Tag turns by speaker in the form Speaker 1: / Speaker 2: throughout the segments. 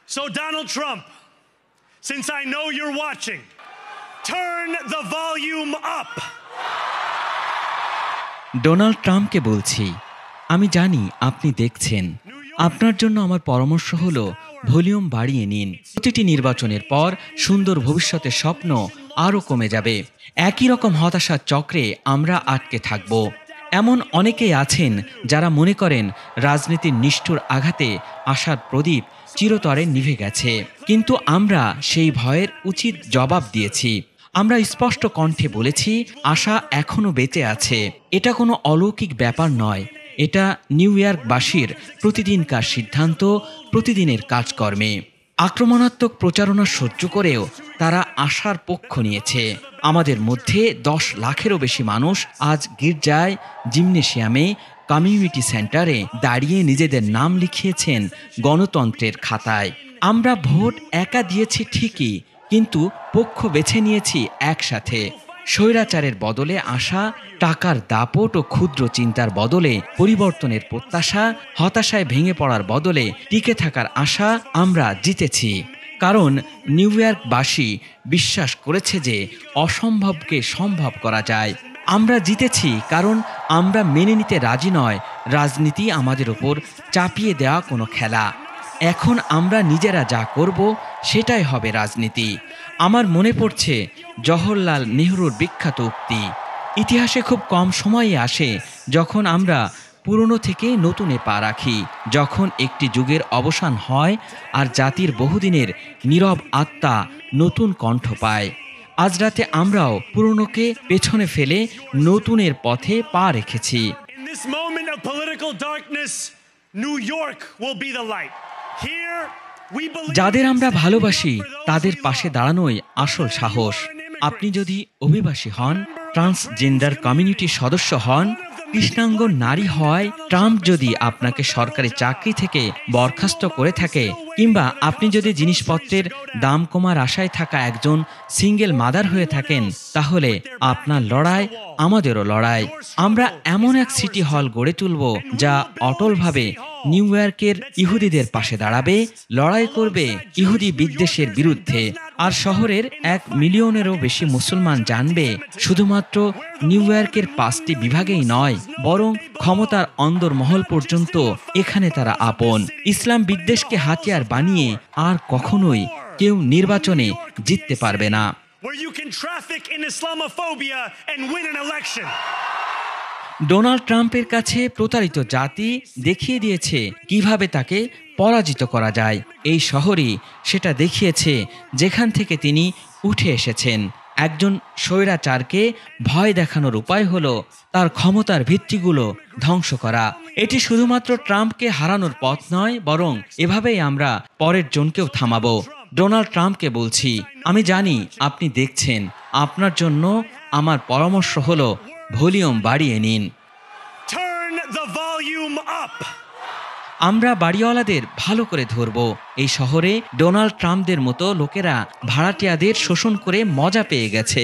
Speaker 1: So Donald Trump, since I know you're watching, turn the volume up.
Speaker 2: Donald ট্রাম্পকে বলছি, আমি জানি আপনি দেখছেন। আপনার জন্য আমার পরামর্শ হলো ভলিউম বাড়িয়ে নিন। প্রতিটি নির্বাচনের পর সুন্দর ভবিষ্যতের স্বপ্ন আরও কমে যাবে। একই রকম হতাশার চক্রে আমরা আটকে থাকব। এমন অনেকেই আছেন যারা মনে করেন রাজনীতির নিষ্ঠুর আঘাতে আশার প্রদীপ চিরতরে নিভে গেছে, কিন্তু আমরা সেই ভয়ের উচিত জবাব দিয়েছি। আমরা স্পষ্ট কণ্ঠে বলেছি, আশা এখনো বেঁচে আছে। এটা কোনো অলৌকিক ব্যাপার নয়, এটা নিউ ইয়র্কবাসীর প্রতিদিনকার সিদ্ধান্ত, প্রতিদিনের কাজকর্মে। আক্রমণাত্মক প্রচারণা সহ্য করেও তারা আশার পক্ষ নিয়েছে। আমাদের মধ্যে 10 লাখেরও বেশি মানুষ আজ গির্জায়, জিমনেশিয়ামে, কমিউনিটি সেন্টারে দাঁড়িয়ে নিজেদের নাম লিখিয়েছেন গণতন্ত্রের খাতায়। আমরা ভোট একা দিয়েছি ঠিকই, কিন্তু পক্ষ বেছে নিয়েছি একসাথে। স্বৈরাচারের বদলে আশা, টাকার দাপট ও ক্ষুদ্র চিন্তার বদলে পরিবর্তনের প্রত্যাশা, হতাশায় ভেঙে পড়ার বদলে টিকে থাকার আশা আমরা জিতেছি। কারণ নিউ ইয়র্কবাসী বিশ্বাস করেছে যে অসম্ভবকে সম্ভব করা যায়। আমরা জিতেছি কারণ আমরা মেনে নিতে রাজি নয় রাজনীতি আমাদের ওপর চাপিয়ে দেওয়া কোনো খেলা। এখন আমরা নিজেরা যা করব সেটাই হবে রাজনীতি। আমার মনে পড়ছে জওহরলাল নেহরুর বিখ্যাত উক্তি, ইতিহাসে খুব কম সময়ে আসে যখন আমরা পুরনো থেকে নতুনে পা রাখি, যখন একটি যুগের অবসান হয় আর জাতির বহুদিনের নীরব আত্মা নতুন কণ্ঠ পায়। আজ রাতে আমরাও পুরনোকে পেছনে ফেলে নতুনের পথে পা রেখেছি।
Speaker 1: In this moment of political darkness, New York will be the light. Here we believe
Speaker 2: যাদের আমরা ভালোবাসি তাদের পাশে দাঁড়ানোই আসল সাহস। আপনি যদি অভিবাসী হন, ট্রান্সজেন্ডার কমিউনিটির সদস্য হন, কৃষ্ণাঙ্গ নারী হয়, ট্রাম্প যদি আপনাকে সরকারি চাকরি থেকে বরখাস্ত করে থাকে, কিংবা আপনি যদি জিনিসপত্রের দাম কমার আশায় থাকা একজন সিঙ্গেল মাদার হয়ে থাকেন, তাহলে আপনার লড়াই আমাদেরও লড়াই। আমরা এমন এক সিটি হল গড়ে তুলব যা অটলভাবে নিউ ইয়র্কের ইহুদিদের পাশে দাঁড়াবে, লড়াই করবে ইহুদি বিদ্বেষের বিরুদ্ধে। আর শহরের 1 মিলিয়নেরও বেশি মুসলমান জানবে শুধুমাত্র নিউ ইয়র্কের 5টি বিভাগেই নয়, বরং ক্ষমতার অন্দরমহল পর্যন্ত এখানে তারা আপন। ইসলাম বিদ্বেষকে হাতিয়ার বানিয়ে আর কখনোই কেউ নির্বাচনে জিততে পারবে না।
Speaker 1: where you can traffic in Islamophobia and win an election.
Speaker 2: Donald ট্রাম্পের কাছে প্রতারিত জাতি দেখিয়ে দিয়েছে কিভাবে তাকে পরাজিত করা যায়। এই শহরই সেটা দেখিয়েছে যেখান থেকে তিনি উঠে এসেছেন। একজন স্বৈরাচারকে ভয় দেখানোর উপায় হলো তার ক্ষমতার ভিত্তিগুলো ধ্বংস করা। এটি শুধুমাত্র ট্রাম্পকে হারানোর পথ নয়, বরং এভাবেই আমরা পরের জনকেও থামাবো। ডোনাল্ড ট্রাম্পকে বলছি, আমি জানি আপনি দেখছেন। আপনার জন্য আমার পরামর্শ হলো ভলিউম বাড়িয়ে নিন।
Speaker 1: Turn the volume up.
Speaker 2: আমরা বাড়িওয়ালাদের ভালো করে ধরব। এই শহরে ডোনাল্ড ট্রাম্পদের মতো লোকেরা ভাড়াটিয়াদের শোষণ করে মজা পেয়ে গেছে।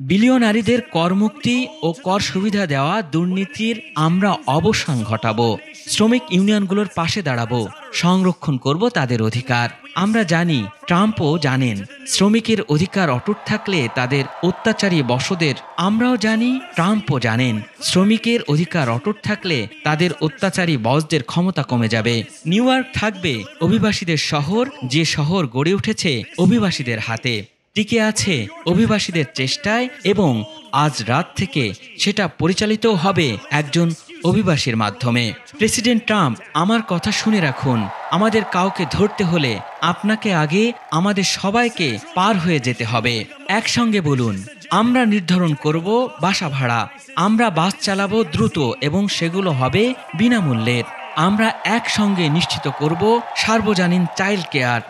Speaker 2: বিলিয়নারিদের করমুক্তি ও কর সুবিধা দেওয়া দুর্নীতির আমরা অবসান ঘটাবো। শ্রমিক ইউনিয়নগুলোর পাশে দাঁড়াবো, সংরক্ষণ করব তাদের অধিকার। আমরা জানি, ট্রাম্পও জানেন, শ্রমিকের অধিকার অটুট থাকলে তাদের অত্যাচারী বশদের, আমরাও জানি, ট্রাম্পও জানেন, শ্রমিকের অধিকার অটুট থাকলে তাদের অত্যাচারী বসদের ক্ষমতা কমে যাবে। নিউ ইয়র্ক থাকবে অভিবাসীদের শহর, যে শহর গড়ে উঠেছে অভিবাসীদের হাতে, টিকে আছে অভিবাসীদের চেষ্টায়, এবং আজ রাত থেকে সেটা পরিচালিত হবে একজন অভিবাসীর মাধ্যমে। প্রেসিডেন্ট ট্রাম্প, আমার কথা শুনে রাখুন, আমাদের কাউকে ধরতে হলে আপনাকে আগে আমাদের সবাইকে পার হয়ে যেতে হবে। একসঙ্গে বলুন, আমরা নির্ধারণ করব বাসা ভাড়া, আমরা বাস চালাবো দ্রুত এবং সেগুলো হবে বিনামূল্যের। আমরা একসঙ্গে নিশ্চিত করব সার্বজনীন চাইল্ড কেয়ার।